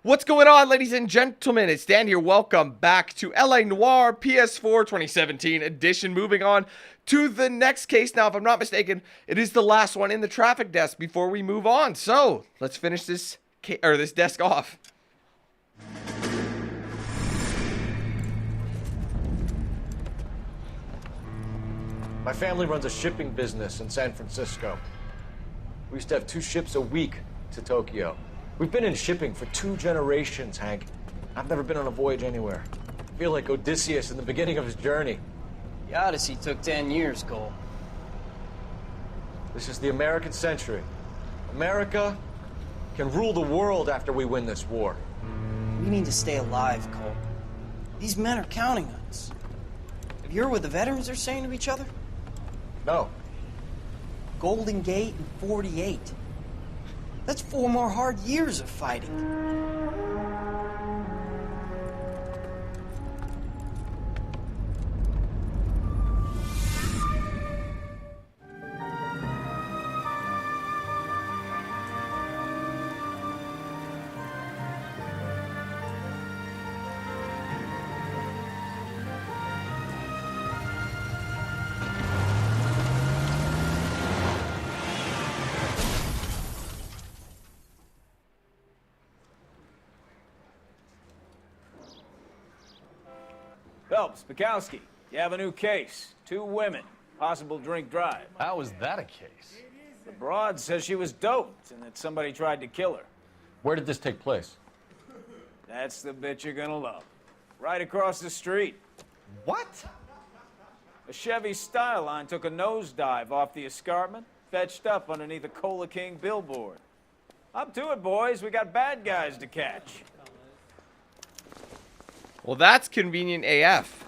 What's going on, ladies and gentlemen? It's Dan here. Welcome back to L.A Noire PS4 2017 edition. Moving on to the next case. Now, if I'm not mistaken, it is the last one in the traffic desk before we move on. So, let's finish this desk off. My family runs a shipping business in San Francisco. We used to have 2 ships a week to Tokyo. We've been in shipping for 2 generations, Hank. I've never been on a voyage anywhere. I feel like Odysseus in the beginning of his journey. The Odyssey took 10 years, Cole. This is the American century. America can rule the world after we win this war. We need to stay alive, Cole. These men are counting on us. Have you heard what the veterans are saying to each other? No. Golden Gate and 48. That's 4 more hard years of fighting. Phelps, Bukowski, you have a new case. 2 women, possible drink drive. How is that a case? The broad says she was doped and that somebody tried to kill her. Where did this take place? That's the bit you're gonna love. Right across the street. What? A Chevy Styline took a nosedive off the escarpment, fetched up underneath a Cola King billboard. Up to it, boys. We got bad guys to catch. Well, that's convenient AF.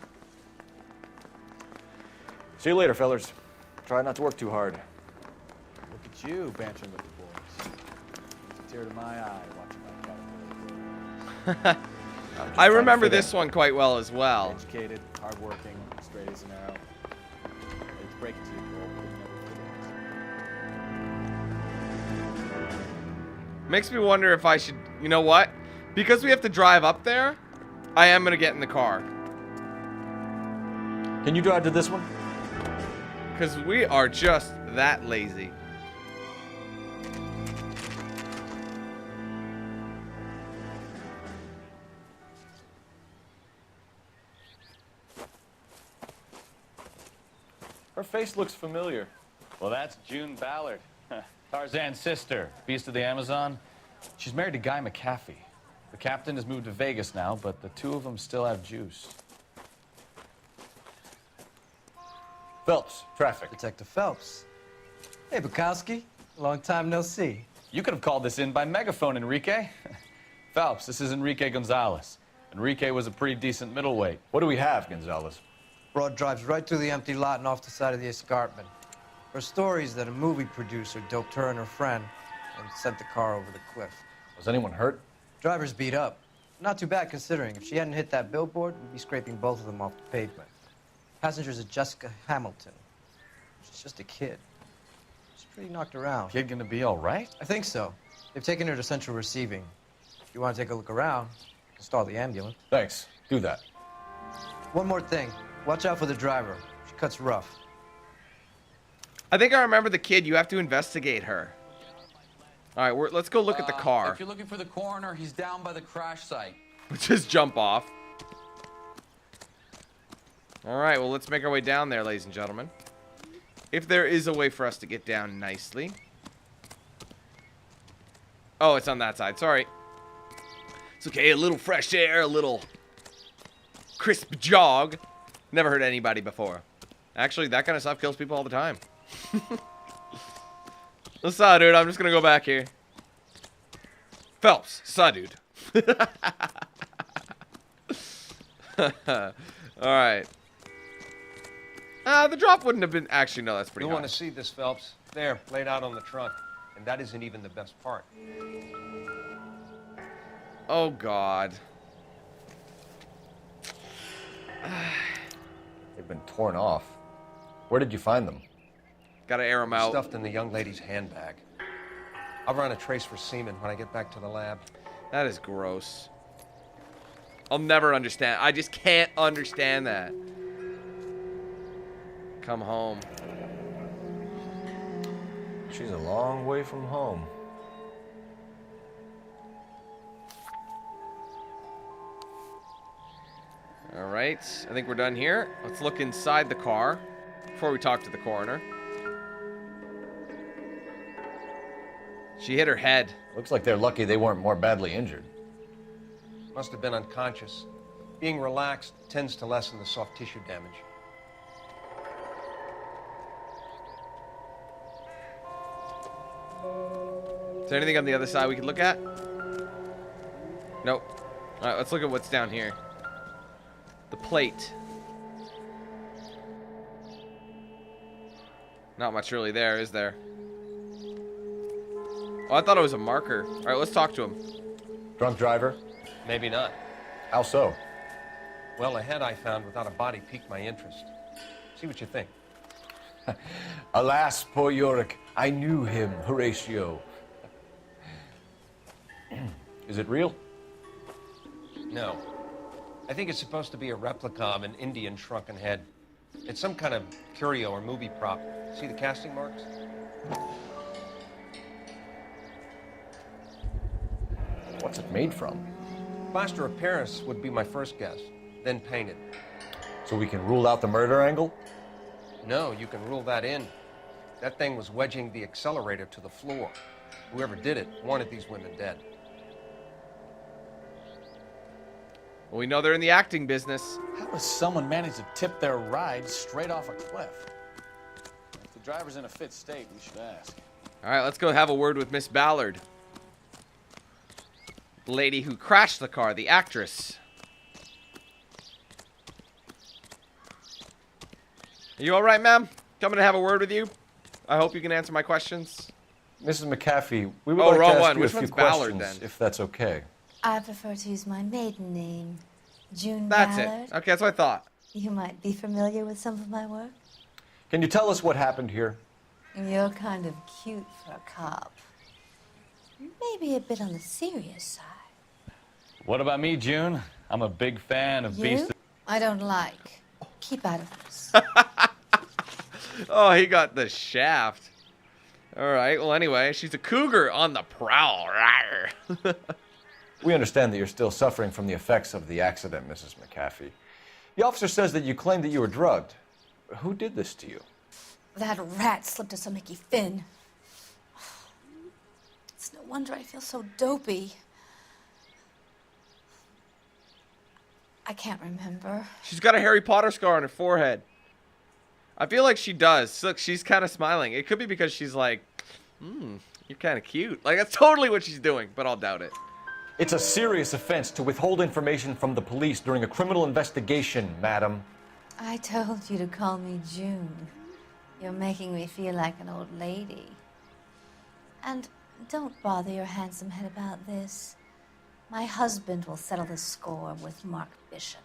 See you later, fellers. Try not to work too hard. Look at you, bantering with the boys. It's a tear to my eye watching my caterpillar grow. I remember this one quite well as well. Educated, hardworking, straight as an arrow. It's break it to you, Cole, but you never forget. Makes me wonder if I should, you know what? Because we have to drive up there, I am gonna get in the car. Can you drive to this one? Because we are just that lazy. Her face looks familiar. Well, that's June Ballard, Tarzan's sister, beast of the Amazon. She's married to Guy McAfee. The captain has moved to Vegas now, but the 2 of them still have juice. Phelps, traffic. Detective Phelps. Hey, Bukowski. Long time no see. You could have called this in by megaphone, Enrique. Phelps, this is Enrique Gonzalez. Enrique was a pretty decent middleweight. What do we have, Gonzalez? Broad drives right through the empty lot and off the side of the escarpment. Her story is that a movie producer doped her and her friend and sent the car over the cliff. Was anyone hurt? Driver's beat up. Not too bad considering. If she hadn't hit that billboard, we'd be scraping both of them off the pavement. Passenger's a Jessica Hamilton. She's just a kid. She's pretty knocked around. Kid gonna be all right? I think so. They've taken her to central receiving. If you want to take a look around, install the ambulance. Thanks. Do that. One more thing. Watch out for the driver. She cuts rough. I think I remember the kid. You have to investigate her. All right, let's go look at the car. If you're looking for the coroner, he's down by the crash site. Just jump off. All right, well, let's make our way down there, ladies and gentlemen. If there is a way for us to get down nicely. Oh, it's on that side. Sorry. It's okay. A little fresh air, a little crisp jog. Never heard anybody before. Actually, that kind of stuff kills people all the time. What's up, dude? I'm just gonna go back here. Phelps, saw, dude. Alright. The drop wouldn't have been... Actually, no, that's pretty You'll high. want to see this, Phelps. There, laid out on the trunk. And that isn't even the best part. Oh, God. They've been torn off. Where did you find them? Gotta air them out. Stuffed in the young lady's handbag. I'll run a trace for semen when I get back to the lab. That is gross. I'll never understand. I just can't understand that. Come home. She's a long way from home. All right, I think we're done here. Let's look inside the car before we talk to the coroner. She hit her head. Looks like they're lucky they weren't more badly injured. Must have been unconscious. Being relaxed tends to lessen the soft tissue damage. Is there anything on the other side we could look at? Nope. All right, let's look at what's down here. The plate. Not much really there, is there? Oh, I thought it was a marker. All right, let's talk to him. Drunk driver? Maybe not. How so? Well, a head I found without a body piqued my interest. See what you think. Alas, poor Yorick. I knew him, Horatio. Is it real? No. I think it's supposed to be a replica of an Indian shrunken head. It's some kind of curio or movie prop. See the casting marks? What's it made from? Plaster of Paris would be my first guess, then painted. So we can rule out the murder angle? No, you can rule that in. That thing was wedging the accelerator to the floor. Whoever did it wanted these women dead. Well, we know they're in the acting business. How does someone manage to tip their ride straight off a cliff? If the driver's in a fit state, we should ask. All right, let's go have a word with Miss Ballard. The lady who crashed the car, the actress. Are you all right, ma'am? Coming to have a word with you. I hope you can answer my questions. Mrs. McAfee, we would Oh, like wrong to ask one. you Which a few one's Ballard, questions, then? if that's okay. I prefer to use my maiden name, June That's Ballard. it. Okay, that's what I thought. You might be familiar with some of my work. Can you tell us what happened here? You're kind of cute for a cop. Maybe a bit on the serious side. What about me, June? I'm a big fan of You? Beast. I don't like. Keep out of this. Oh, he got the shaft. All right. Well, anyway, she's a cougar on the prowl. Rawr. We understand that you're still suffering from the effects of the accident, Mrs. McAfee. The officer says that you claimed that you were drugged. Who did this to you? That rat slipped us a Mickey Finn. It's no wonder I feel so dopey. I can't remember. She's got a Harry Potter scar on her forehead. I feel like she does. Look, she's kind of smiling. It could be because she's like, you're kind of cute. Like, that's totally what she's doing, but I'll doubt it. It's a serious offense to withhold information from the police during a criminal investigation, madam. I told you to call me June. You're making me feel like an old lady. And don't bother your handsome head about this. My husband will settle the score with Mark Bishop.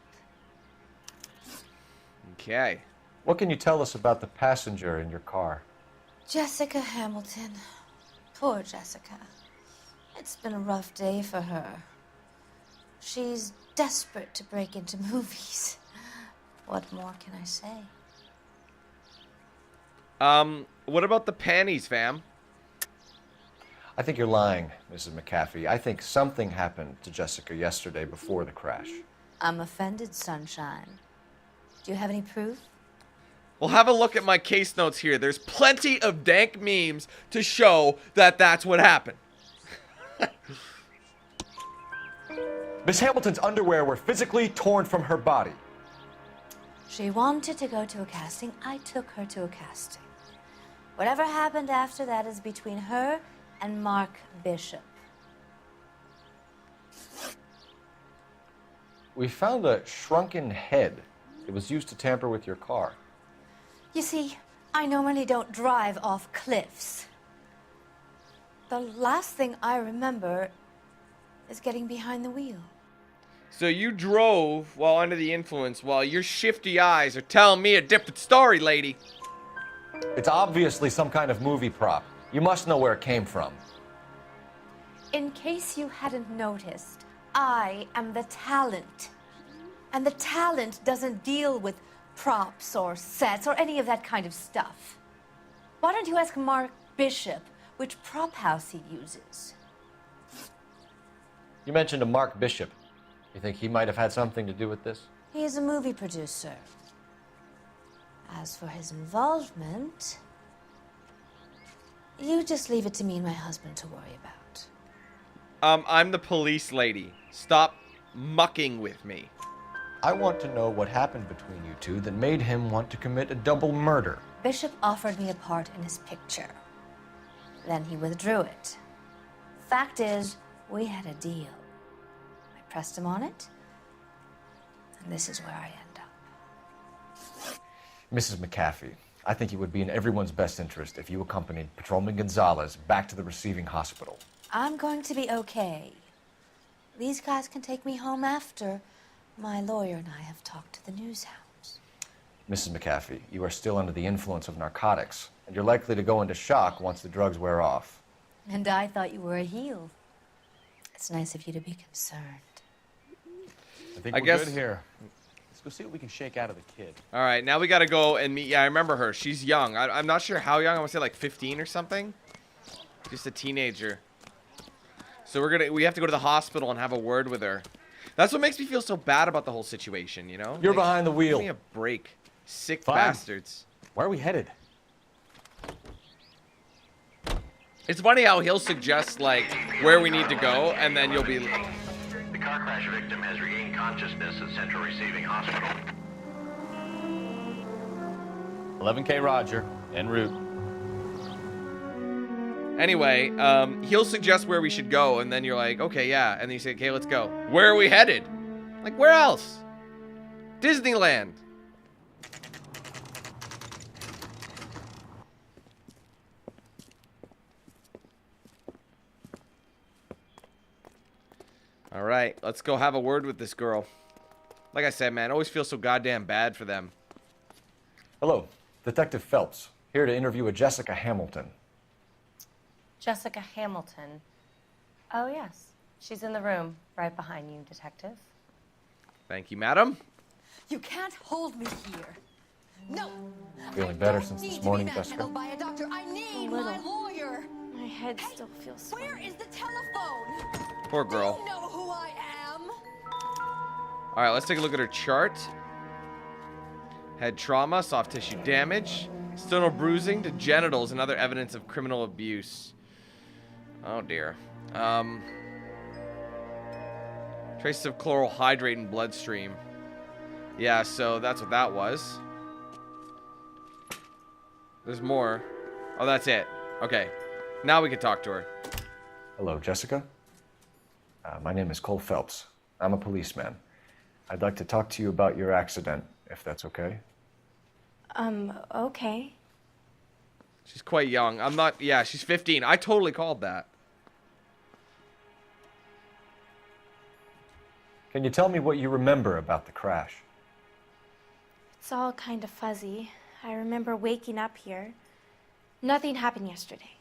Okay. What can you tell us about the passenger in your car? Jessica Hamilton. Poor Jessica. It's been a rough day for her. She's desperate to break into movies. What more can I say? What about the panties, fam? I think you're lying, Mrs. McAfee. I think something happened to Jessica yesterday before the crash. I'm offended, Sunshine. Do you have any proof? We'll have a look at my case notes here. There's plenty of dank memes to show that that's what happened. Miss Hamilton's underwear were physically torn from her body. She wanted to go to a casting. I took her to a casting. Whatever happened after that is between her and Mark Bishop. We found a shrunken head. It was used to tamper with your car. You see, I normally don't drive off cliffs. The last thing I remember is getting behind the wheel. So you drove while under the influence while your shifty eyes are telling me a different story, lady. It's obviously some kind of movie prop. You must know where it came from. In case you hadn't noticed, I am the talent. And the talent doesn't deal with props or sets or any of that kind of stuff. Why don't you ask Mark Bishop which prop house he uses? You mentioned a Mark Bishop. You think he might have had something to do with this? He is a movie producer. As for his involvement, you just leave it to me and my husband to worry about. I'm the police lady. Stop mucking with me. I want to know what happened between you two that made him want to commit a double murder. Bishop offered me a part in his picture. Then he withdrew it. Fact is, we had a deal. I pressed him on it, and this is where I end up. Mrs. McAfee, I think it would be in everyone's best interest if you accompanied Patrolman Gonzalez back to the receiving hospital. I'm going to be okay. These guys can take me home after my lawyer and I have talked to the news hounds. Mrs. McAfee, you are still under the influence of narcotics, and you're likely to go into shock once the drugs wear off. And I thought you were a heel. It's nice of you to be concerned. I think I we're guess- good here. Let's go see what we can shake out of the kid. All right, now we got to go and meet. Yeah, I remember her. She's young. I'm not sure how young. I want to say like 15 or something. Just a teenager. So we have to go to the hospital and have a word with her. That's what makes me feel so bad about the whole situation, you know? You're behind the wheel. Give me a break. Sick Fine. bastards. Where are we headed? It's funny how he'll suggest, like, where we need to go, and then you'll be... The car crash victim has regained consciousness at Central Receiving Hospital. 11K Roger, en route. Anyway, he'll suggest where we should go, and then you're like, okay, yeah. And then you say, okay, let's go. Where are we headed? Like, where else? Disneyland. All right, let's go have a word with this girl. Like I said, man, I always feel so goddamn bad for them. Hello, Detective Phelps, here to interview a Jessica Hamilton. Jessica Hamilton. Oh, yes. She's in the room, right behind you, Detective. Thank you, madam. You can't hold me here. No. Feeling better since this morning, Jessica? By a doctor. I need my lawyer. My head still feels sweaty. Where is the telephone? Poor girl. You know who I am. All right, let's take a look at her chart. Head trauma, soft tissue damage, external bruising to genitals, and other evidence of criminal abuse. Oh dear. Traces of chloral hydrate in bloodstream. Yeah, so that's what that was. There's more. Oh, that's it. Okay. Now we can talk to her. Hello, Jessica. My name is Cole Phelps. I'm a policeman. I'd like to talk to you about your accident, if that's okay. Okay. She's quite young. I'm not... Yeah, she's 15. I totally called that. Can you tell me what you remember about the crash? It's all kind of fuzzy. I remember waking up here. Nothing happened yesterday.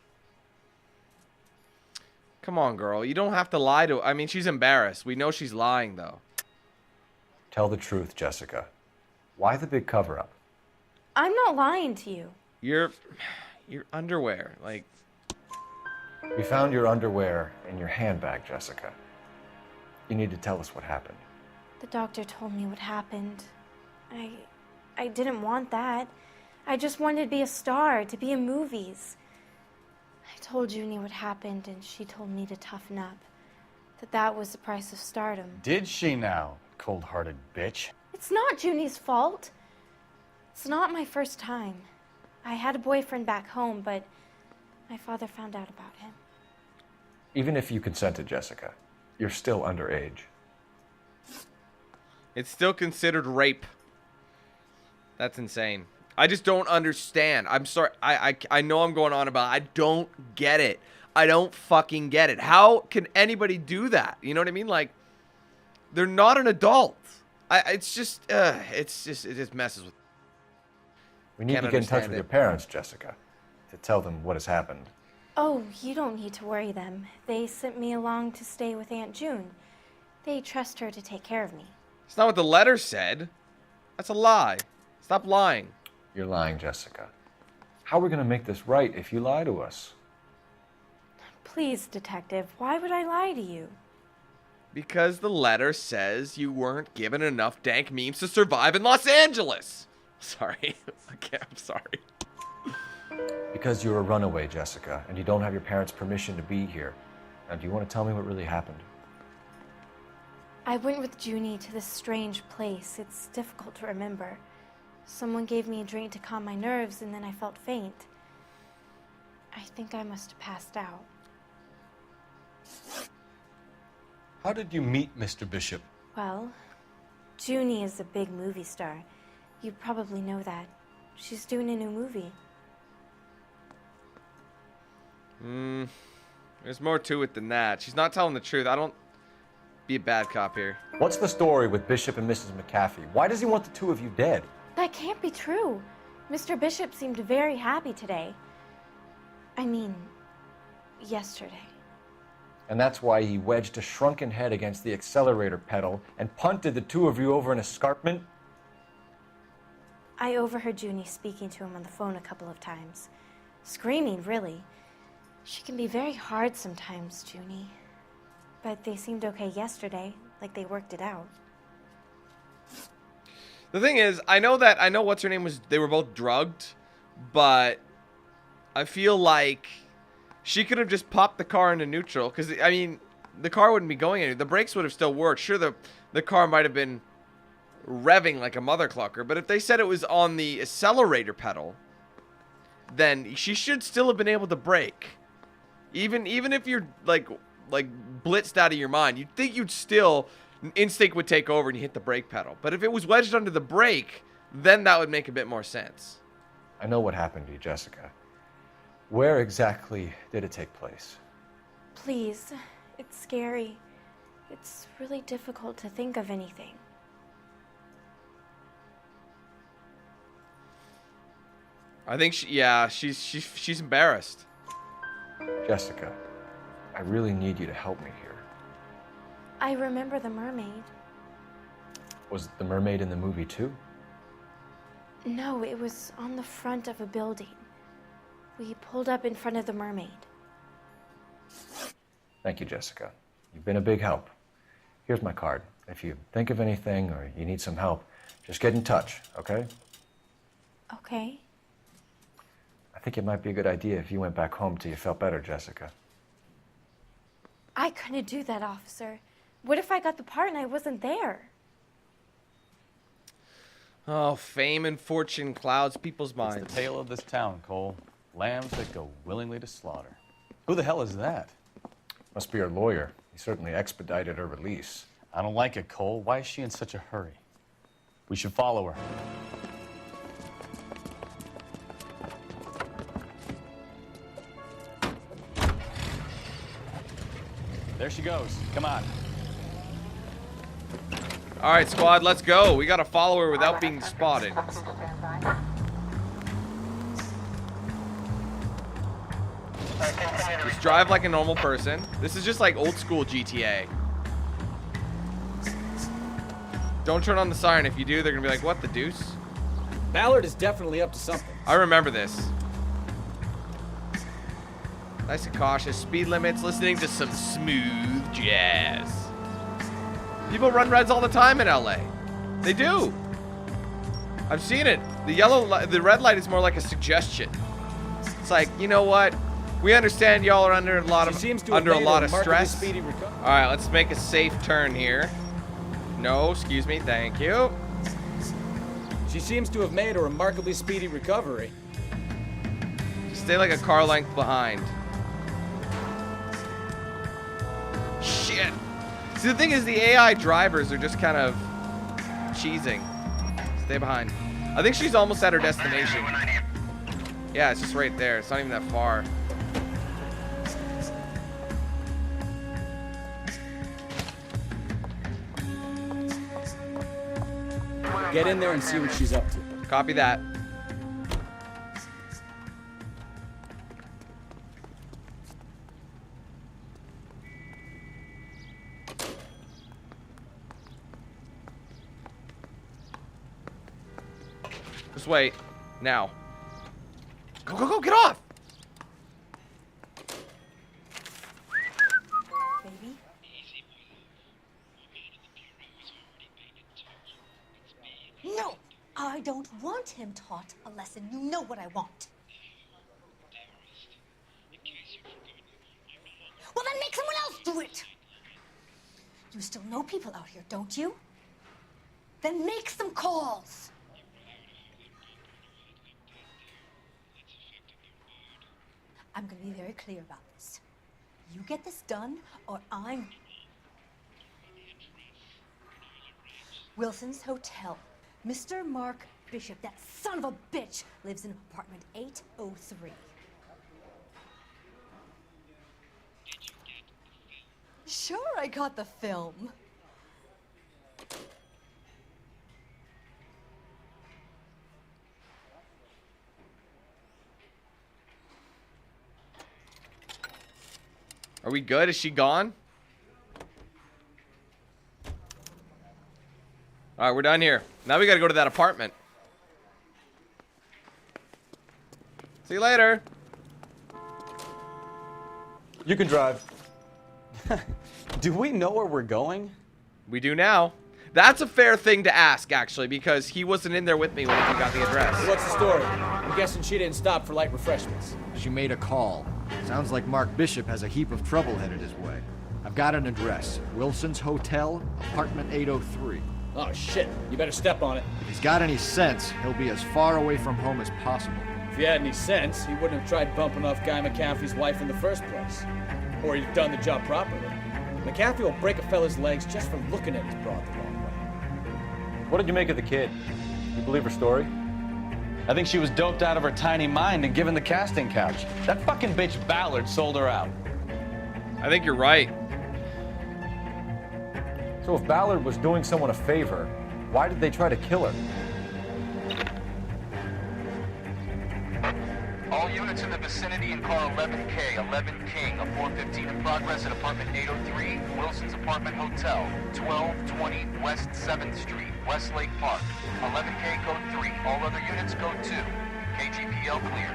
Come on, girl. You don't have to lie to... I mean, she's embarrassed. We know she's lying, though. Tell the truth, Jessica. Why the big cover-up? I'm not lying to you. Your underwear. Like... We found your underwear in your handbag, Jessica. You need to tell us what happened. The doctor told me what happened. I didn't want that. I just wanted to be a star, to be in movies. I told Junie what happened, and she told me to toughen up. That was the price of stardom. Did she now, cold-hearted bitch? It's not Junie's fault. It's not my first time. I had a boyfriend back home, but my father found out about him. Even if you consented, Jessica, you're still underage. It's still considered rape. That's insane. I just don't understand. I'm sorry. I know I'm going on about it. I don't get it. I don't fucking get it. How can anybody do that? You know what I mean? Like, they're not an adult. It just messes with. We need to get in touch with your parents, Jessica, to tell them what has happened. Oh, you don't need to worry them. They sent me along to stay with Aunt June. They trust her to take care of me. It's not what the letter said. That's a lie. Stop lying. You're lying, Jessica. How are we going to make this right if you lie to us? Please, Detective, why would I lie to you? Because the letter says you weren't given enough dank memes to survive in Los Angeles. Sorry. I'm sorry. Because you're a runaway, Jessica, and you don't have your parents' permission to be here. Now, do you want to tell me what really happened? I went with Junie to this strange place. It's difficult to remember. Someone gave me a drink to calm my nerves, and then I felt faint. I think I must have passed out. How did you meet Mr. Bishop? Well, Junie is a big movie star. You probably know that. She's doing a new movie. There's more to it than that. She's not telling the truth. I don't... Be a bad cop here. What's the story with Bishop and Mrs. McAfee? Why does he want the two of you dead? That can't be true. Mr. Bishop seemed very happy today. I mean, yesterday. And that's why he wedged a shrunken head against the accelerator pedal and punted the two of you over an escarpment? I overheard Junie speaking to him on the phone a couple of times. Screaming, really. She can be very hard sometimes, Junie. But they seemed okay yesterday, like they worked it out. The thing is, I know what's her name was, they were both drugged, but I feel like she could have just popped the car into neutral, because, I mean, the car wouldn't be going anywhere. The brakes would have still worked. Sure, the car might have been revving like a mother clucker, but if they said it was on the accelerator pedal, then she should still have been able to brake. Even if you're, like blitzed out of your mind, you'd think you'd still, instinct would take over and you hit the brake pedal. But if it was wedged under the brake, then that would make a bit more sense. I know what happened to you, Jessica. Where exactly did it take place? Please, it's scary. It's really difficult to think of anything. I think she's embarrassed. Jessica, I really need you to help me here. I remember the mermaid. Was the mermaid in the movie too? No, it was on the front of a building. We pulled up in front of the mermaid. Thank you, Jessica. You've been a big help. Here's my card. If you think of anything or you need some help, just get in touch, okay? Okay. I think it might be a good idea if you went back home till you felt better, Jessica. I couldn't do that, officer. What if I got the part and I wasn't there? Oh, fame and fortune clouds people's minds. It's the tale of this town, Cole. Lambs that go willingly to slaughter. Who the hell is that? Must be her lawyer. He certainly expedited her release. I don't like it, Cole. Why is she in such a hurry? We should follow her. There she goes. Come on. All right, squad, let's go. We got to follow her without being spotted. Just drive like a normal person. This is just like old school GTA. Don't turn on the siren. If you do, they're going to be like, what the deuce? Ballard is definitely up to something. I remember this. Nice and cautious. Speed limits. Listening to some smooth jazz. People run reds all the time in LA. They do. I've seen it. The red light is more like a suggestion. It's like, you know what? We understand y'all are under a lot of stress. All right, let's make a safe turn here. No, excuse me. Thank you. She seems to have made a remarkably speedy recovery. Stay like a car length behind. Shit. See, the thing is, the AI drivers are just kind of cheesing. Stay behind. I think she's almost at her destination. Yeah, it's just right there. It's not even that far. Get in there and see what she's up to. Copy that. this way. Now. Go, go, go, get off! Baby? No! I don't want him taught a lesson. You know what I want. Well, then make someone else do it! You still know people out here, don't you? Then make some calls! I'm gonna be very clear about this. You get this done, or I'm... Wilson's Hotel. Mr. Mark Bishop, that son of a bitch, lives in apartment 803. Sure, I got the film. Are we good? Is she gone? Alright, we're done here. Now we gotta go to that apartment. See you later. You can drive. Do we know where we're going? We do now. That's a fair thing to ask, actually, because he wasn't in there with me when we got the address. What's the story? I'm guessing she didn't stop for light refreshments. She made a call. Sounds like Mark Bishop has a heap of trouble headed his way. I've got an address. Wilson's Hotel, apartment 803. Oh, shit. You better step on it. If he's got any sense, he'll be as far away from home as possible. If he had any sense, he wouldn't have tried bumping off Guy McAfee's wife in the first place. Or he'd have done the job properly. McAfee will break a fella's legs just for looking at his broad the wrong way. What did you make of the kid? You believe her story? I think she was doped out of her tiny mind and given the casting couch. That fucking bitch Ballard sold her out. I think you're right. So if Ballard was doing someone a favor, why did they try to kill her? All units in the vicinity in car 11K, 11 King, a 415 in progress at apartment 803, Wilson's Apartment Hotel, 1220 West 7th Street, Westlake Park. 11K code 3, all other units code 2. KGPL clear.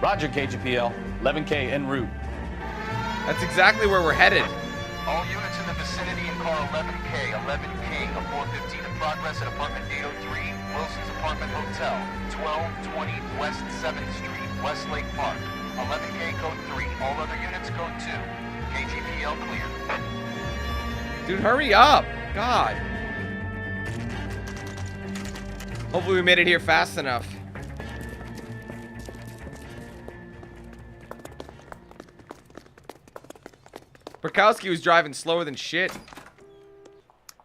Roger, KGPL. 11K en route. That's exactly where we're headed. All units in the vicinity in car 11K, 11 King, a 415 in progress at apartment 803, Wilson's Apartment Hotel, 1220 West 7th Street, Westlake Park. 11K code 3, all other units code 2. KGPL clear. Dude, hurry up. God. Hopefully we made it here fast enough. Burkowski was driving slower than shit.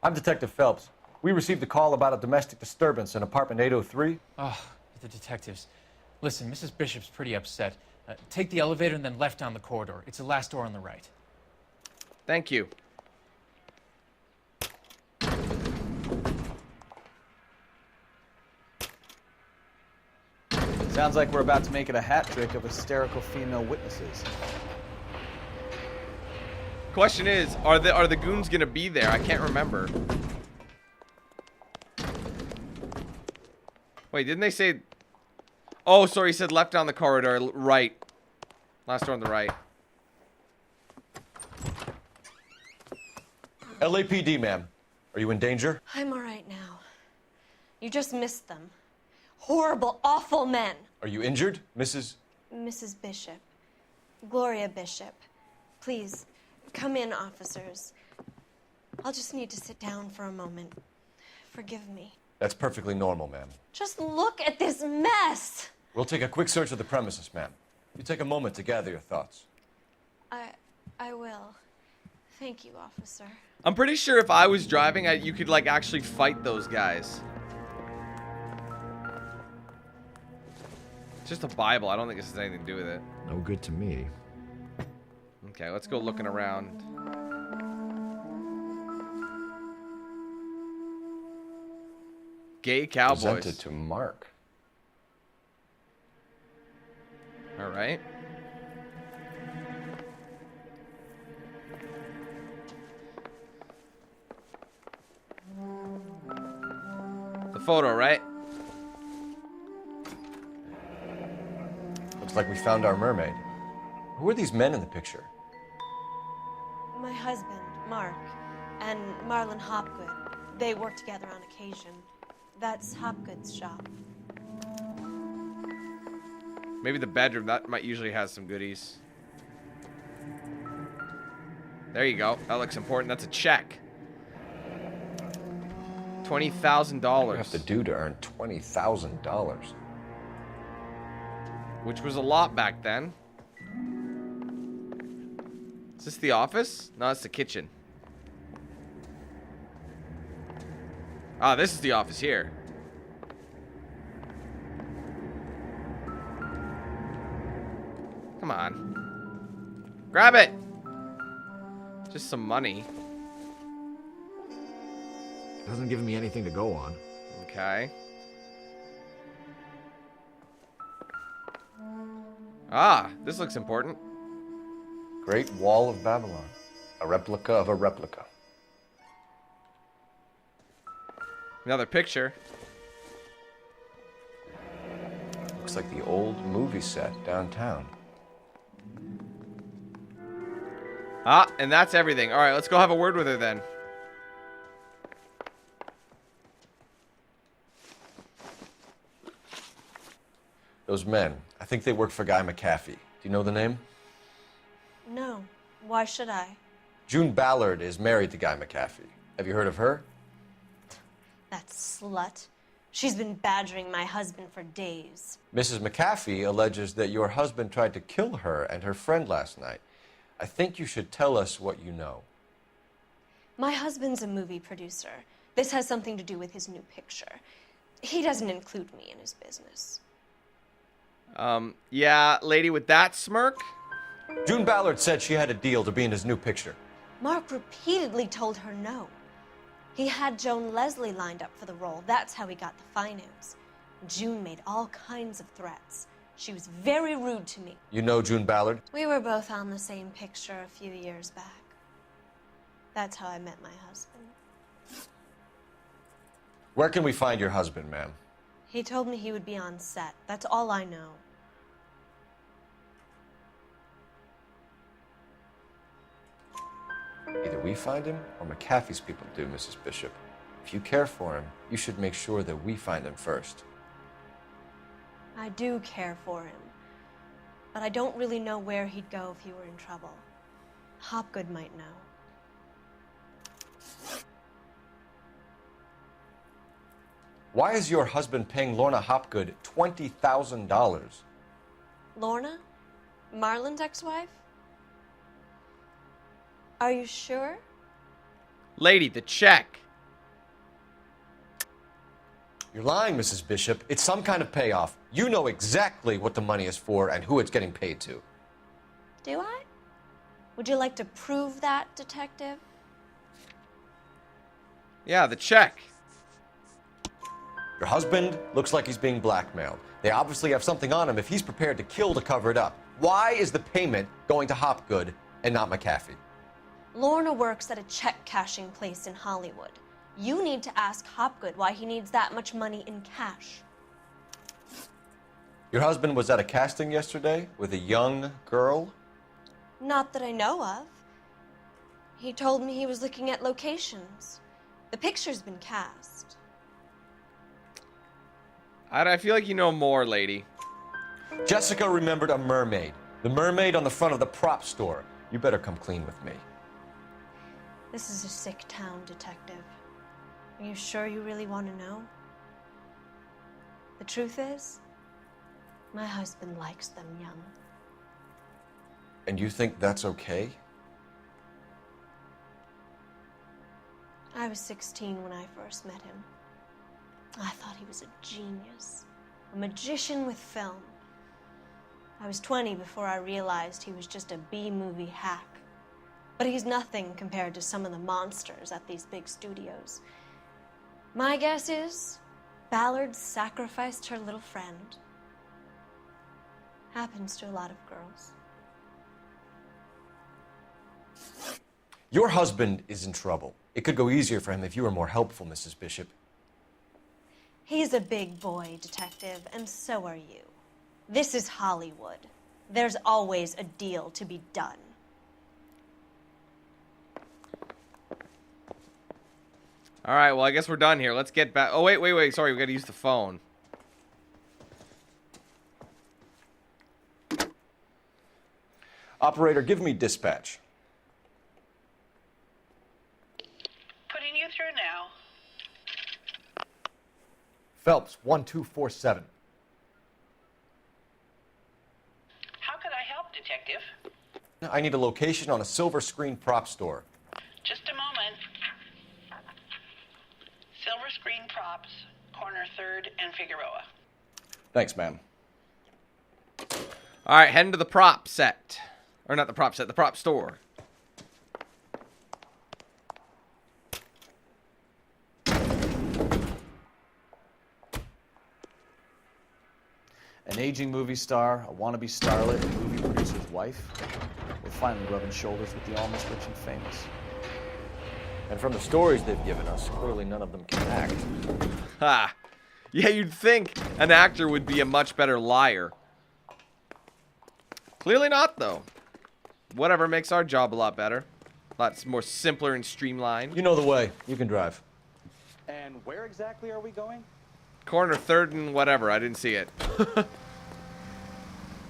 I'm Detective Phelps. We received a call about a domestic disturbance in apartment 803. Oh, the detectives. Listen, Mrs. Bishop's pretty upset. Take the elevator and then left down the corridor. It's the last door on the right. Thank you. Sounds like we're about to make it a hat trick of hysterical female witnesses. Question is, are the goons gonna be there? I can't remember. Wait, didn't they say... Oh, sorry, he said left down the corridor, right. Last door on the right. LAPD, ma'am. Are you in danger? I'm all right now. You just missed them. Horrible, awful men. Are you injured, Mrs. Mrs. Bishop. Gloria Bishop. Please, come in, officers. I'll just need to sit down for a moment. Forgive me. That's perfectly normal, ma'am. Just look at this mess. We'll take a quick search of the premises, ma'am. You take a moment to gather your thoughts. I will. Thank you, officer. I'm pretty sure if I was driving, you could, like, actually fight those guys. It's just a Bible. I don't think this has anything to do with it. No good to me. Okay, let's go looking around. Gay cowboys. Presented to Mark. All right. The photo, right? Looks like we found our mermaid. Who are these men in the picture? My husband, Mark, and Marlon Hopgood. They work together on occasion. That's Hopgood's shop. Maybe the bedroom. That might usually has some goodies. There you go. That looks important. That's a check. $20,000. What do you have to do to earn $20,000? Which was a lot back then. Is this the office? No, it's the kitchen. Ah, this is the office here. Come on. Grab it! Just some money. Doesn't give me anything to go on. Okay. Ah, this looks important. Great Wall of Babylon. A replica of a replica. Another picture. Looks like the old movie set downtown. Ah, and that's everything. All right, let's go have a word with her then. Those men, I think they work for Guy McAfee. Do you know the name? No. Why should I? June Ballard is married to Guy McAfee. Have you heard of her? That slut. She's been badgering my husband for days. Mrs. McAfee alleges that your husband tried to kill her and her friend last night. I think you should tell us what you know. My husband's a movie producer. This has something to do with his new picture. He doesn't include me in his business. Yeah, lady with that smirk? June Ballard said she had a deal to be in his new picture. Mark repeatedly told her no. He had Joan Leslie lined up for the role. That's how he got the finance. June made all kinds of threats. She was very rude to me. You know June Ballard? We were both on the same picture a few years back. That's how I met my husband. Where can we find your husband, ma'am? He told me he would be on set. That's all I know. Either we find him or McAfee's people do, Mrs. Bishop. If you care for him, you should make sure that we find him first. I do care for him, but I don't really know where he'd go if he were in trouble. Hopgood might know. Why is your husband paying Lorna Hopgood $20,000? Lorna? Marlon's ex-wife? Are you sure? Lady, the check. You're lying, Mrs. Bishop. It's some kind of payoff. You know exactly what the money is for and who it's getting paid to. Do I? Would you like to prove that, detective? Yeah, the check. Your husband looks like he's being blackmailed. They obviously have something on him if he's prepared to kill to cover it up. Why is the payment going to Hopgood and not McAfee? Lorna works at a check-cashing place in Hollywood. You need to ask Hopgood why he needs that much money in cash. Your husband was at a casting yesterday with a young girl? Not that I know of. He told me he was looking at locations. The picture's been cast. I feel like you know more, lady. Jessica remembered a mermaid. The mermaid on the front of the prop store. You better come clean with me. This is a sick town, detective. Are you sure you really want to know? The truth is, my husband likes them young. And you think that's okay? I was 16 when I first met him. I thought he was a genius, a magician with film. I was 20 before I realized he was just a B-movie hack. But he's nothing compared to some of the monsters at these big studios. My guess is Ballard sacrificed her little friend. Happens to a lot of girls. Your husband is in trouble. It could go easier for him if you were more helpful, Mrs. Bishop. He's a big boy, detective, and so are you. This is Hollywood. There's always a deal to be done. All right, well, I guess we're done here. Let's get back. Oh, wait. Sorry, we got to use the phone. Operator, give me dispatch. Putting you through now. Phelps, 1247. How could I help, Detective? I need a location on a silver screen prop store. Just a moment. Silver Screen Props, corner 3rd and Figueroa. Thanks, ma'am. All right, heading to the prop set. Or not the prop set, the prop store. An aging movie star, a wannabe starlet, a movie producer's wife. We're finally rubbing shoulders with the almost rich and famous. And from the stories they've given us, clearly none of them can act. Ha! Yeah, you'd think an actor would be a much better liar. Clearly not, though. Whatever makes our job a lot better. Lots more simpler and streamlined. You know the way. You can drive. And where exactly are we going? Corner 3rd and whatever. I didn't see it.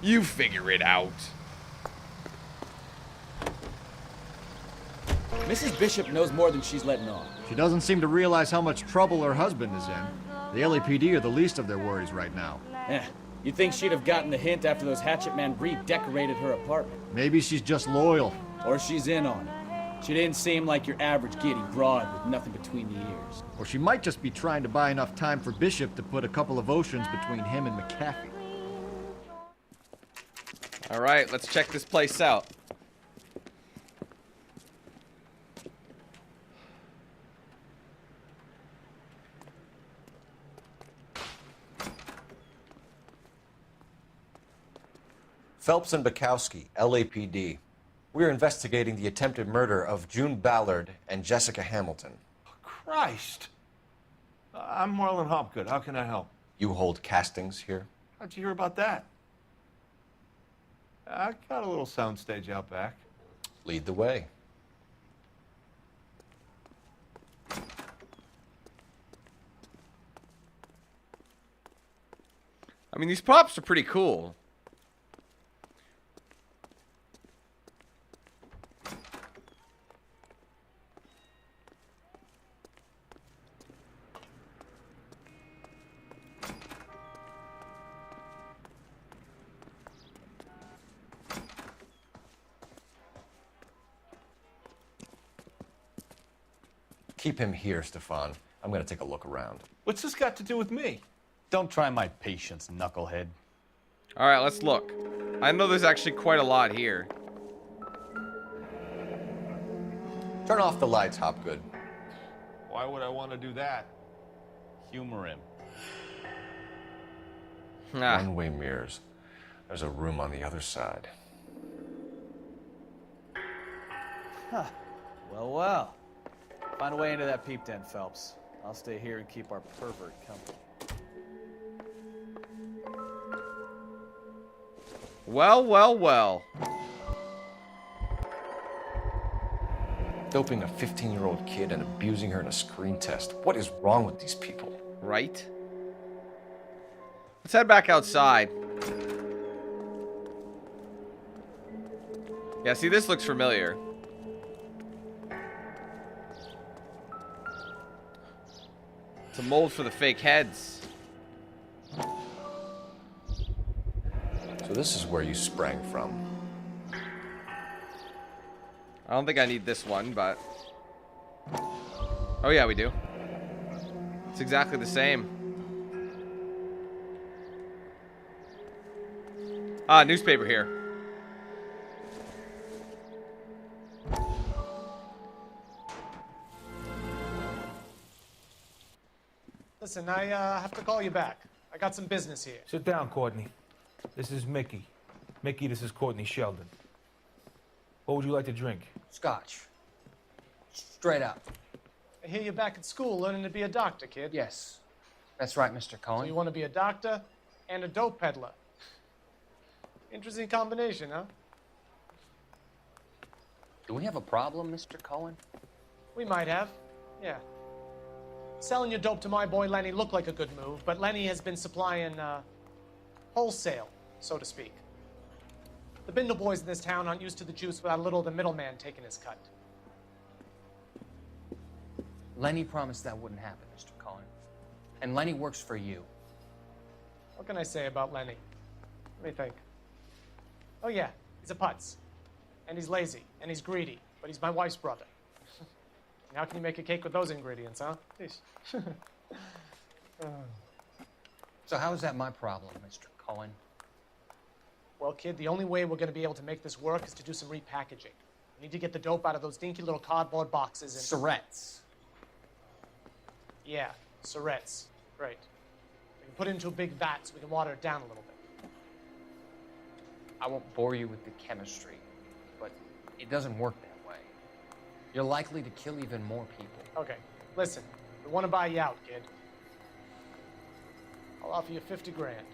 You figure it out. Mrs. Bishop knows more than she's letting on. She doesn't seem to realize how much trouble her husband is in. The LAPD are the least of their worries right now. Yeah, you'd think she'd have gotten the hint after those hatchet men redecorated her apartment. Maybe she's just loyal. Or she's in on it. She didn't seem like your average giddy broad with nothing between the ears. Or she might just be trying to buy enough time for Bishop to put a couple of oceans between him and McAfee. All right, let's check this place out. Phelps and Bukowski, LAPD. We're investigating the attempted murder of June Ballard and Jessica Hamilton. Christ. I'm Marlon Hopgood. How can I help? You hold castings here? How'd you hear about that? I got a little soundstage out back. Lead the way. I mean, these props are pretty cool. Keep him here, Stefan. I'm gonna take a look around. What's this got to do with me? Don't try my patience, knucklehead. All right, let's look. I know there's actually quite a lot here. Turn off the lights, Hopgood. Why would I want to do that? Humor him. One-way mirrors. There's a room on the other side. Huh. Well. Find a way into that peep den, Phelps. I'll stay here and keep our pervert company. Well. Doping a 15-year-old kid and abusing her in a screen test. What is wrong with these people? Right? Let's head back outside. Yeah, see, this looks familiar. It's a mold for the fake heads. So this is where you sprang from. I don't think I need this one, but... Oh yeah, we do. It's exactly the same. Ah, newspaper here. Listen, I have to call you back. I got some business here. Sit down, Courtney. This is Mickey. Mickey, this is Courtney Sheldon. What would you like to drink? Scotch. Straight up. I hear you're back at school learning to be a doctor, kid. Yes. That's right, Mr. Cohen. So you want to be a doctor and a dope peddler. Interesting combination, huh? Do we have a problem, Mr. Cohen? We might have. Yeah. Selling your dope to my boy Lenny looked like a good move, but Lenny has been supplying, wholesale, so to speak. The Bindle boys in this town aren't used to the juice without a little of the middleman taking his cut. Lenny promised that wouldn't happen, Mr. Cohen. And Lenny works for you. What can I say about Lenny? Let me think. Oh yeah, he's a putz. And he's lazy, and he's greedy, but he's my wife's brother. And how can you make a cake with those ingredients, huh? Jeez. So how is that my problem, Mr. Cohen? Well, kid, the only way we're going to be able to make this work is to do some repackaging. We need to get the dope out of those dinky little cardboard boxes and... Surrettes. Yeah, surrettes. Great. We can put it into a big vat so we can water it down a little bit. I won't bore you with the chemistry, but it doesn't work that way. You're likely to kill even more people. Okay, listen. We want to buy you out, kid. I'll offer you 50 grand.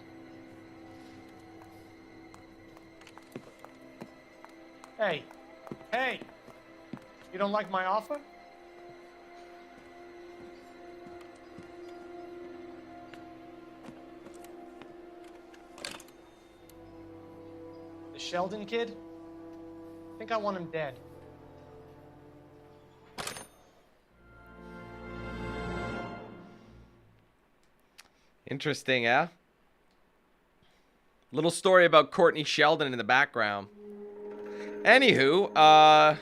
Hey, hey! You don't like my offer? The Sheldon kid? I think I want him dead. Interesting, yeah? Little story about Courtney Sheldon in the background. Anywho,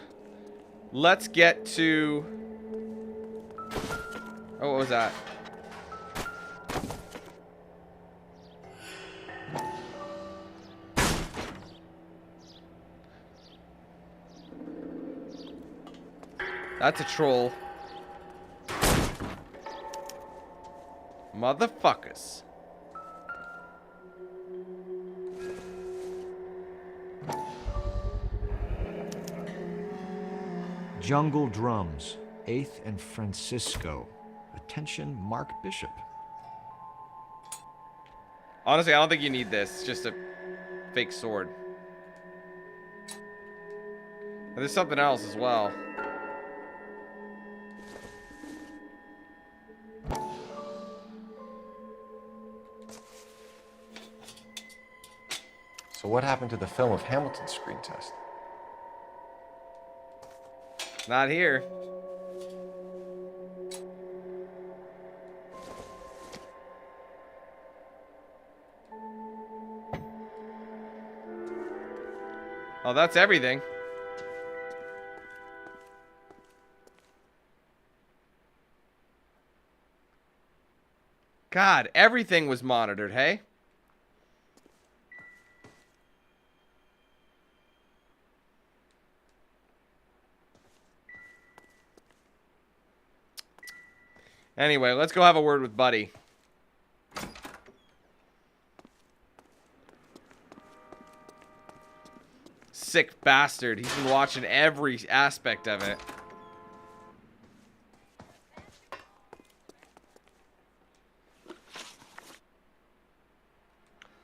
let's get to... Oh, what was that? That's a troll. Motherfuckers. Jungle Drums, 8th and Francisco. Attention, Mark Bishop. Honestly, I don't think you need this. It's just a fake sword. And there's something else as well. So what happened to the film of Hamilton's screen test? Not here. Oh, that's everything. God, everything was monitored, hey? Anyway, let's go have a word with Buddy. Sick bastard. He's been watching every aspect of it.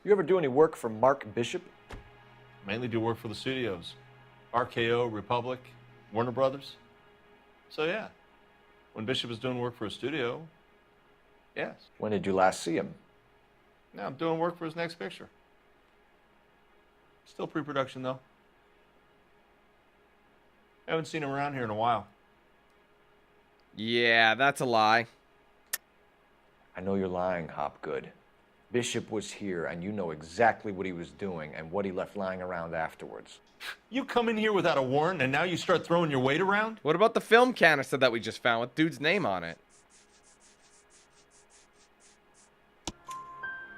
You ever do any work for Mark Bishop? Mainly do work for the studios. RKO, Republic, Warner Brothers. So yeah, when Bishop is doing work for a studio, yes. When did you last see him? Now I'm doing work for his next picture. Still pre-production though. Haven't seen him around here in a while. Yeah, that's a lie. I know you're lying, Hopgood. Bishop was here, and you know exactly what he was doing and what he left lying around afterwards. You come in here without a warrant, and now you start throwing your weight around? What about the film canister that we just found with dude's name on it?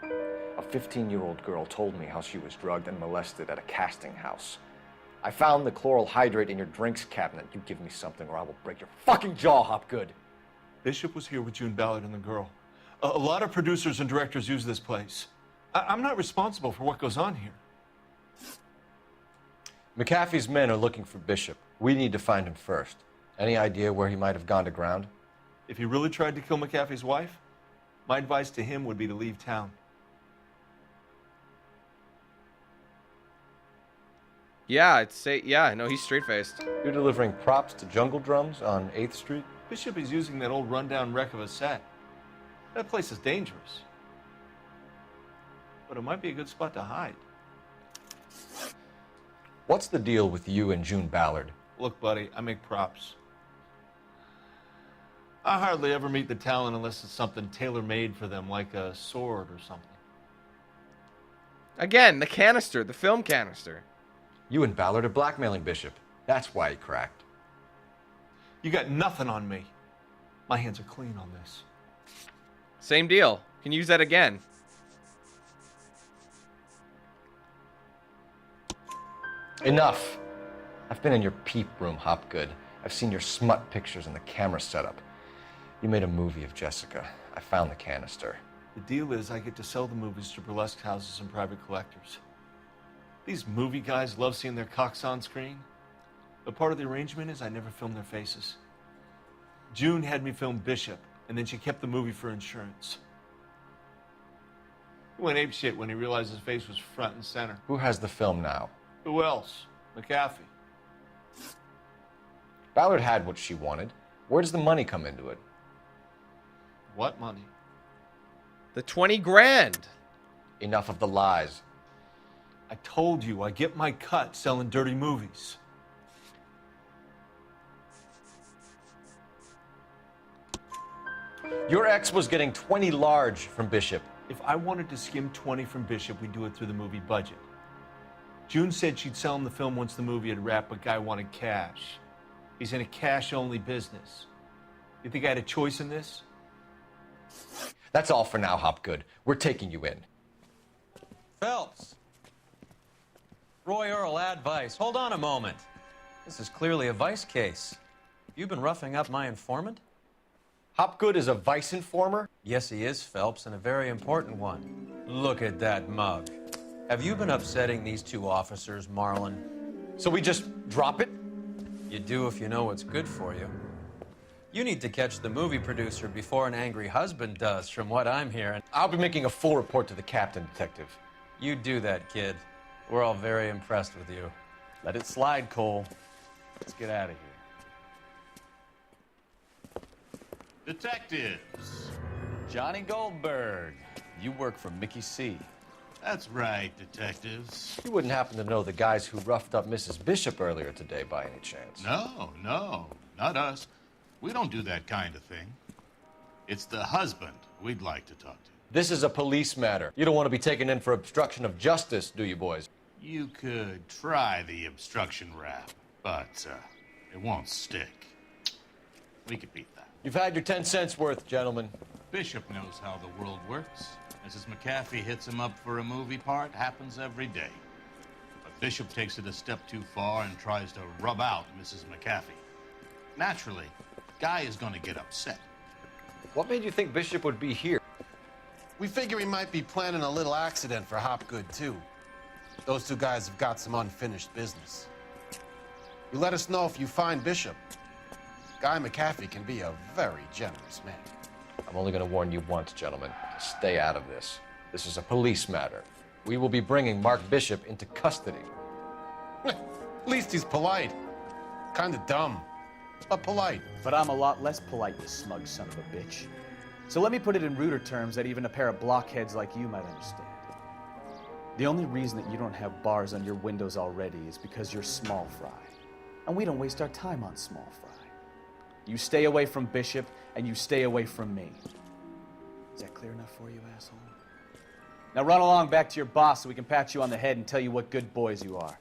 A 15-year-old girl told me how she was drugged and molested at a casting house. I found the chloral hydrate in your drinks cabinet. You give me something or I will break your fucking jaw, Hopgood. Bishop was here with June Ballard and the girl. A lot of producers and directors use this place. I'm not responsible for what goes on here. McAfee's men are looking for Bishop. We need to find him first. Any idea where he might have gone to ground? If he really tried to kill McAfee's wife, my advice to him would be to leave town. Yeah, yeah, no, he's straight-faced. You're delivering props to Jungle Drums on 8th Street? Bishop is using that old rundown wreck of a set. That place is dangerous. But it might be a good spot to hide. What's the deal with you and June Ballard? Look, buddy, I make props. I hardly ever meet the talent unless it's something tailor-made for them, like a sword or something. Again, the canister, the film canister. You and Ballard are blackmailing Bishop. That's why he cracked. You got nothing on me. My hands are clean on this. Same deal. Can use that again. Enough. I've been in your peep room, Hopgood. I've seen your smut pictures and the camera setup. You made a movie of Jessica. I found the canister. The deal is I get to sell the movies to burlesque houses and private collectors. These movie guys love seeing their cocks on screen. But part of the arrangement is I never film their faces. June had me film Bishop, and then she kept the movie for insurance. He went apeshit when he realized his face was front and center. Who has the film now? Who else? McAfee. Ballard had what she wanted. Where does the money come into it? What money? The 20 grand. Enough of the lies. I told you, I get my cut selling dirty movies. Your ex was getting 20 large from Bishop. If I wanted to skim 20 from Bishop, we'd do it through the movie budget. June said she'd sell him the film once the movie had wrapped, but Guy wanted cash. He's in a cash-only business. You think I had a choice in this? That's all for now, Hopgood. We're taking you in. Phelps. Roy Earl, advice. Hold on a moment. This is clearly a vice case. You've been roughing up my informant? Hopgood is a vice informer? Yes, he is, Phelps, and a very important one. Look at that mug. Have you been upsetting these two officers, Marlon? So we just drop it? You do if you know what's good for you. You need to catch the movie producer before an angry husband does, from what I'm hearing. I'll be making a full report to the captain, Detective. You do that, kid. We're all very impressed with you. Let it slide, Cole. Let's get out of here. Detectives. Johnny Goldberg. You work for Mickey C. That's right, detectives. You wouldn't happen to know the guys who roughed up Mrs. Bishop earlier today by any chance? No, not us. We don't do that kind of thing. It's the husband we'd like to talk to. This is a police matter. You don't want to be taken in for obstruction of justice, do you, boys? You could try the obstruction rap, but it won't stick. We could beat that. You've had your 10 cents worth, gentlemen. Bishop knows how the world works. Mrs. McAfee hits him up for a movie part, happens every day. But Bishop takes it a step too far and tries to rub out Mrs. McAfee. Naturally, Guy is going to get upset. What made you think Bishop would be here? We figure he might be planning a little accident for Hopgood, too. Those two guys have got some unfinished business. You let us know if you find Bishop. Guy McAfee can be a very generous man. I'm only going to warn you once, gentlemen. Stay out of this. This is a police matter. We will be bringing Mark Bishop into custody. At least he's polite. Kind of dumb, but polite. But I'm a lot less polite, you smug son of a bitch. So let me put it in ruder terms that even a pair of blockheads like you might understand. The only reason that you don't have bars on your windows already is because you're small fry. And we don't waste our time on small fry. You stay away from Bishop, and you stay away from me. Is that clear enough for you, asshole? Now run along back to your boss so we can pat you on the head and tell you what good boys you are.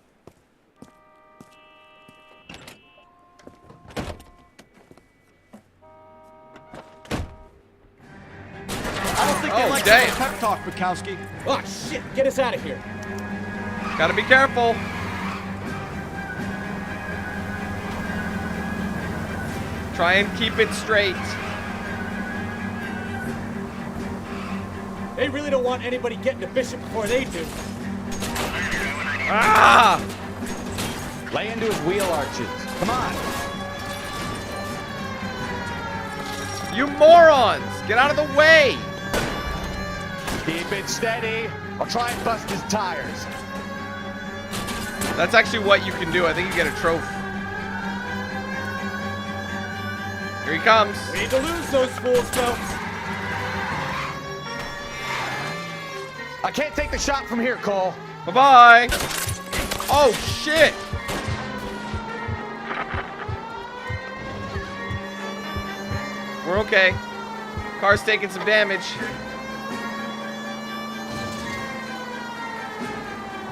I don't think they like damn. that pep talk, Bukowski. Oh, shit! Get us out of here. Gotta be careful. Try and keep it straight. They really don't want anybody getting to Bishop before they do. Ah! Lay into his wheel arches. Come on. You morons! Get out of the way! Keep it steady. I'll try and bust his tires. That's actually what you can do. I think you get a trophy. Here he comes. We need to lose those fools, Phelps. I can't take the shot from here, Cole. Bye-bye. Oh, shit. We're okay. Car's taking some damage.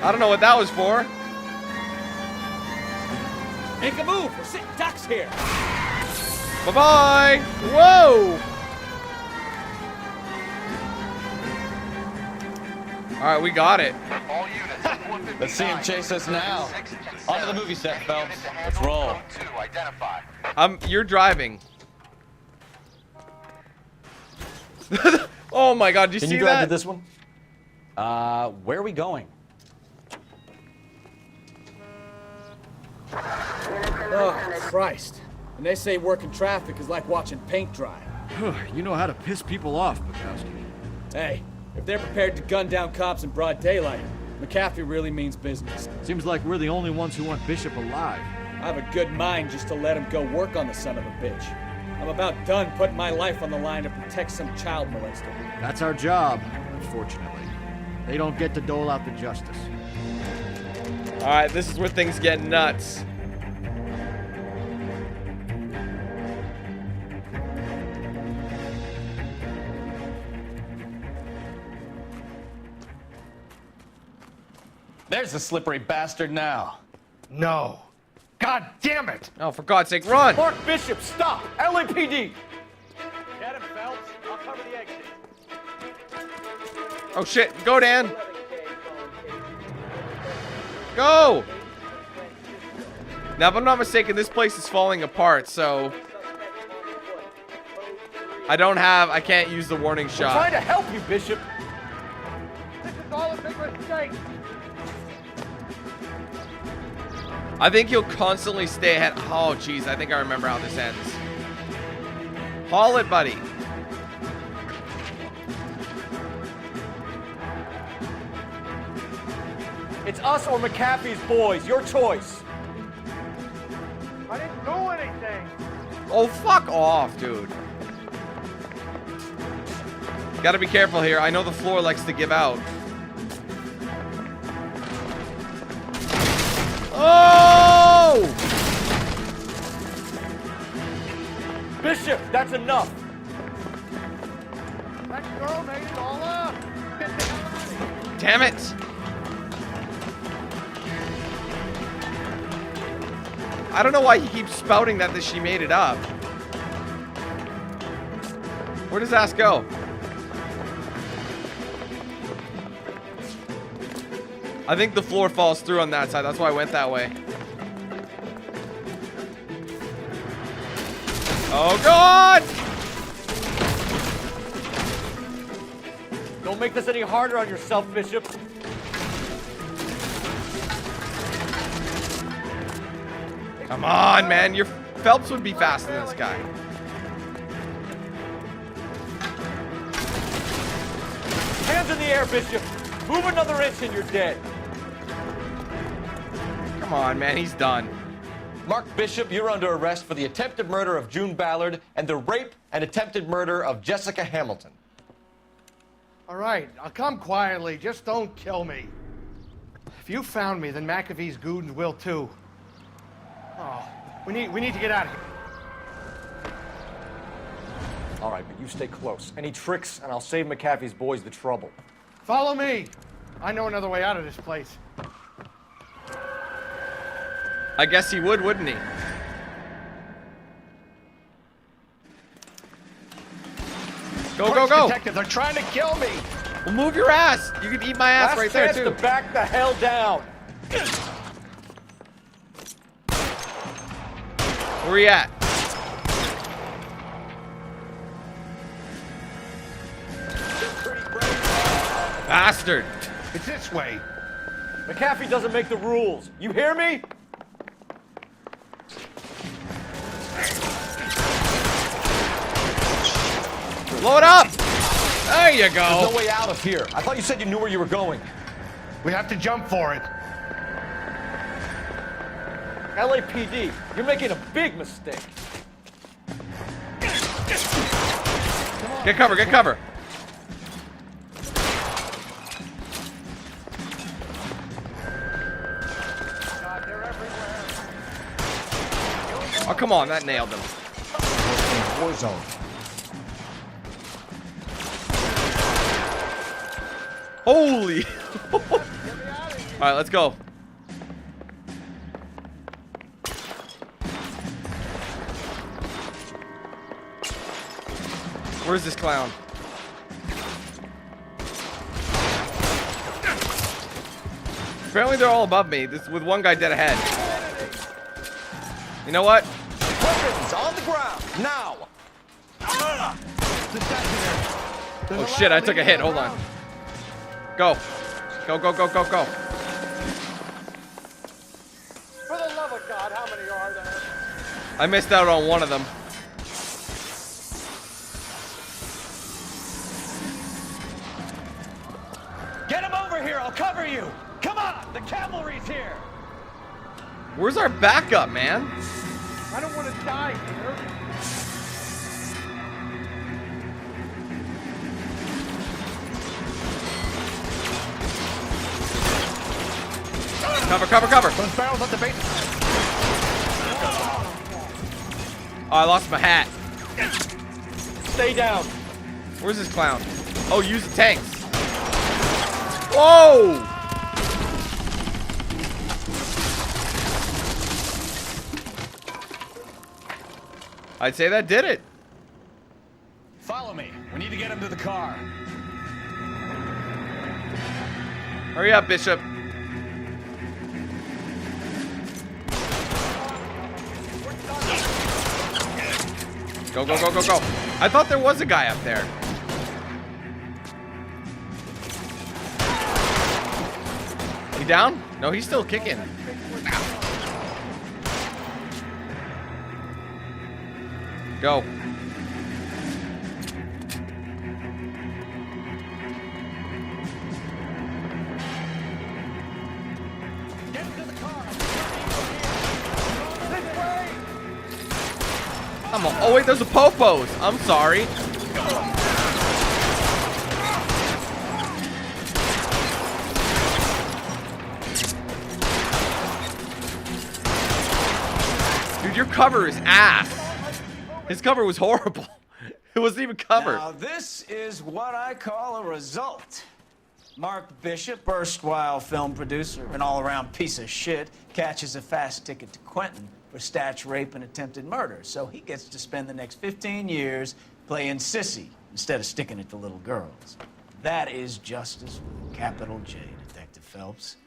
I don't know what that was for. Make a move. We're sitting ducks here. Bye-bye. Whoa. All right, we got it. Let's see him chase us now. Onto the movie set, Phelps. Let's roll. You're driving. Oh my God! Did you see that? Can you drive to this one? Where are we going? Oh, Christ. And they say working traffic is like watching paint dry. You know how to piss people off, Bukowski. Hey, if they're prepared to gun down cops in broad daylight, McCaffrey really means business. Seems like we're the only ones who want Bishop alive. I have a good mind just to let him go work on the son of a bitch. I'm about done putting my life on the line to protect some child molester. That's our job, unfortunately. They don't get to dole out the justice. All right, this is where things get nuts. There's the slippery bastard now. No. God damn it! Oh, for God's sake, run! Mark Bishop, stop! LAPD! Get him, Phelps. I'll cover the exit. Oh shit, go Dan! Go! Now, if I'm not mistaken, this place is falling apart, so... I can't use the warning I'm shot. trying to help you, Bishop. This is all a big mistake. I think he'll constantly stay ahead. Oh, jeez, I think I remember how this ends. Haul it, buddy. It's us or McAfee's boys. Your choice. I didn't do anything. Oh, fuck off, dude. Gotta be careful here. I know the floor likes to give out. Oh! Bishop, that's enough. That girl made it all up. Get the hell out of here. Damn it! I don't know why he keeps spouting that she made it up. Where does ass go? I think the floor falls through on that side. That's why I went that way. Oh, God! Don't make this any harder on yourself, Bishop. Come on, man. Your Phelps would be faster than this guy. Hands in the air, Bishop. Move another inch and you're dead. Come on, man. He's done. Mark Bishop, you're under arrest for the attempted murder of June Ballard and the rape and attempted murder of Jessica Hamilton. All right, I'll come quietly. Just don't kill me. If you found me, then McAfee's goons will too. Oh, we need to get out of here. All right, but you stay close. Any tricks, and I'll save McAfee's boys the trouble. Follow me. I know another way out of this place. I guess he would, wouldn't he? Go, go, go! Detective, they're trying to kill me. Well, move your ass. You can eat my ass Last right there, chance too. to back the hell down. Where are you at? Bastard. It's this way. McAfee doesn't make the rules. You hear me? Blow it up. There you go. There's no way out of here. I thought you said you knew where you were going. We have to jump for it. LAPD, you're making a big mistake. Get cover, get cover. Oh, come on, that nailed him. War zone. Holy. All right, let's go. Where's this clown? Apparently they're all above me. This with one guy dead ahead. You know what? Weapons on the ground now. Oh shit, I took a hit. Hold on. Go. Go, go, go, go, go. For the love of God, how many are there? I missed out on one of them. Get him over here, I'll cover you! Come on, the cavalry's here! Where's our backup, man? I don't want to die here. Cover, cover, cover. Those barrels at the base. Oh, I lost my hat. Stay down. Where's this clown? Oh, use the tanks. Whoa! I'd say that did it. Follow me. We need to get him to the car. Hurry up, Bishop. Go, go, go, go, go. I thought there was a guy up there. He down? No, he's still kicking. Go. Oh wait, there's a popos. I'm sorry. Dude, your cover is ass. His cover was horrible. It wasn't even covered. Now this is what I call a result. Mark Bishop, erstwhile film producer, an all-around piece of shit, catches a fast ticket to Quentin for statch rape and attempted murder. So he gets to spend the next 15 years playing sissy instead of sticking it to little girls. That is justice with a capital J, Detective Phelps.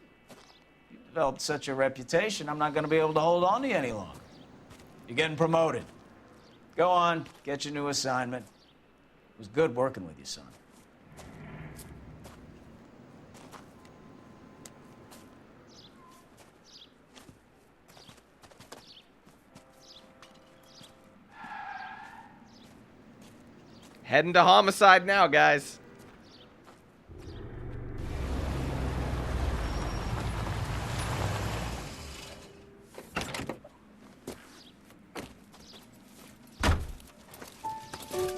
You've developed such a reputation, I'm not going to be able to hold on to you any longer. You're getting promoted. Go on, get your new assignment. It was good working with you, son. Heading to homicide now, guys.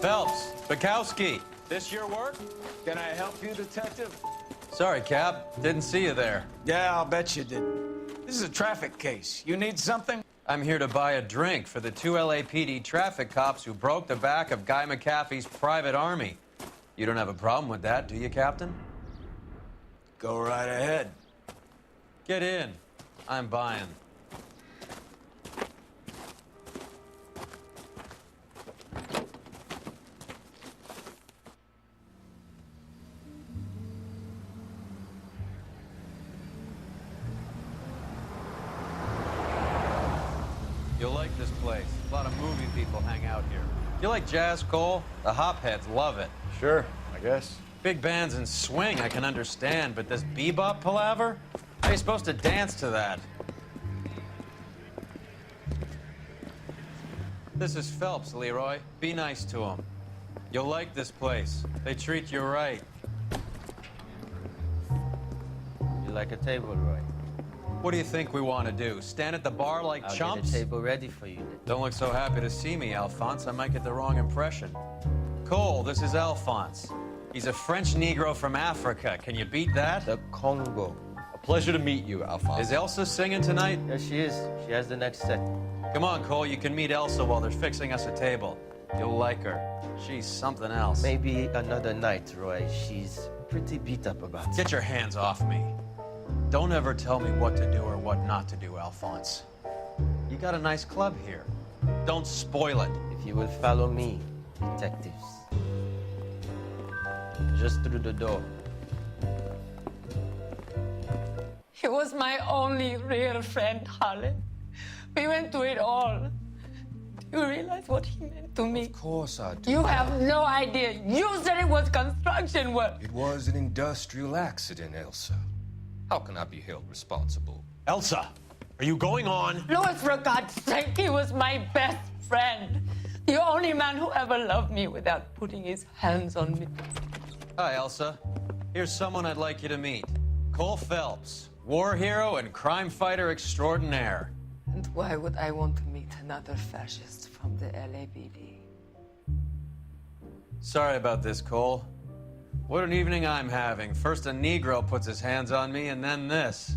Phelps, Bukowski. This your work? Can I help you, Detective? Sorry, Cap. Didn't see you there. Yeah, I'll bet you didn't. This is a traffic case. You need something? I'm here to buy a drink for the 2 LAPD traffic cops who broke the back of Guy McAfee's private army. You don't have a problem with that, do you, Captain? Go right ahead. Get in. I'm buying. You'll like this place. A lot of movie people hang out here. You like jazz, Cole? The hopheads love it. Sure, I guess. Big bands and swing I can understand, but this bebop palaver? How are you supposed to dance to that? This is Phelps, Leroy. Be nice to him. You'll like this place. They treat you right. You like a table, Roy? What do you think we want to do? Stand at the bar like I'll chumps? get a table ready for you. Don't look so happy to see me, Alphonse. I might get the wrong impression. Cole, this is Alphonse. He's a French Negro from Africa. Can you beat that? The Congo. A pleasure to meet you, Alphonse. Is Elsa singing tonight? Yes, she is. She has the next set. Come on, Cole. You can meet Elsa while they're fixing us a table. You'll like her. She's something else. Maybe another night, Roy. She's pretty beat up about it. Get your hands off me. Don't ever tell me what to do or what not to do, Alphonse. You got a nice club here. Don't spoil it. If you will follow me, detectives. Just through the door. He was my only real friend, Harlan. We went through it all. Do you realize what he meant to me? Of course I do. You have no idea. You said it was construction work. It was an industrial accident, Elsa. How can I be held responsible? Elsa, are you going on? Louis, for God's sake, he was my best friend. The only man who ever loved me without putting his hands on me. Hi, Elsa. Here's someone I'd like you to meet. Cole Phelps, war hero and crime fighter extraordinaire. And why would I want to meet another fascist from the LAPD? Sorry about this, Cole. What an evening I'm having. First a Negro puts his hands on me, and then this.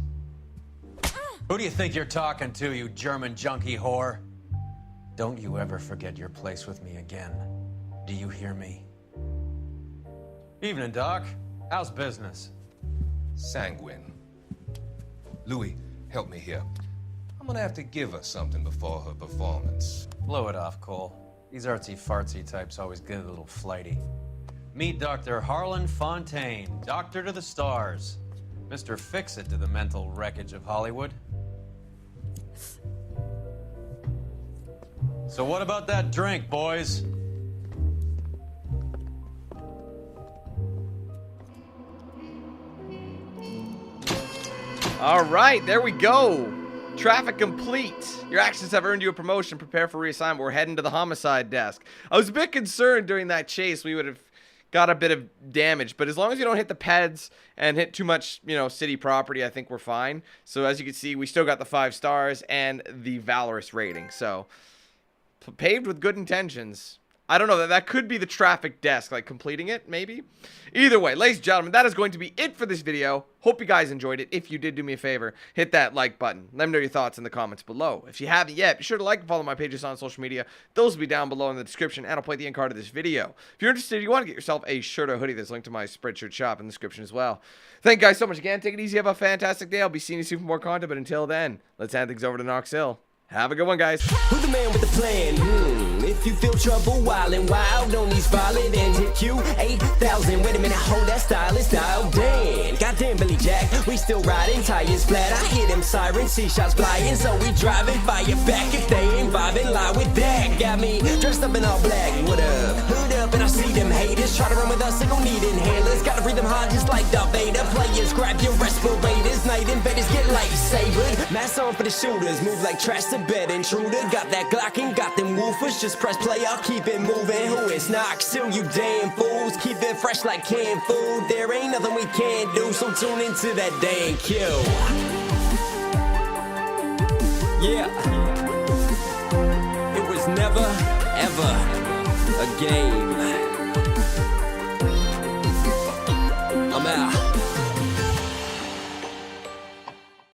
Who do you think you're talking to, you German junkie whore? Don't you ever forget your place with me again. Do you hear me? Evening, Doc. How's business? Sanguine. Louis, help me here. I'm gonna have to give her something before her performance. Blow it off, Cole. These artsy-fartsy types always get a little flighty. Meet Dr. Harlan Fontaine, doctor to the stars. Mr. Fix-It to the mental wreckage of Hollywood. So what about that drink, boys? All right, there we go. Traffic complete. Your actions have earned you a promotion. Prepare for reassignment. We're heading to the homicide desk. I was a bit concerned during that chase we would have got a bit of damage, but as long as you don't hit the peds and hit too much, you know, city property, I think we're fine. So as you can see, we still got the 5 stars and the valorous rating. So paved with good intentions. I don't know, that could be the traffic desk, like completing it, maybe? Either way, ladies and gentlemen, that is going to be it for this video. Hope you guys enjoyed it. If you did, do me a favor, hit that like button. Let me know your thoughts in the comments below. If you haven't yet, be sure to like and follow my pages on social media. Those will be down below in the description, and I'll play the end card of this video. If you're interested, you want to get yourself a shirt or hoodie, there's a link to my Spreadshirt shop in the description as well. Thank you guys so much again. Take it easy. Have a fantastic day. I'll be seeing you soon for more content, but until then, let's hand things over to Knox Hill. Have a good one, guys. Who's the man with the plan? If you feel trouble, wild and wild on these violent and DanQ8000. Wait a minute, hold that stylish style. Damn, goddamn Billy Jack, we still riding tires flat. I hear them sirens, see shots flying, so we driving fire back. If they ain't vibing, lie with that. Got me dressed up in all black. What up? Hood up, and I see them haters try to run with us. They gon' need inhalers. Gotta breathe them hard just like Darth Vader. Players, grab your respirators. Night invaders get lightsabered. Mask on for the shooters, move like trash to bed intruder. Got that Glock and got them woofers. Just press play, I'll keep it moving. Who is Knox Hill, you damn fools? Keep it fresh like canned food. There ain't nothing we can't do, so tune into that DanQ. Yeah. It was never, ever a game.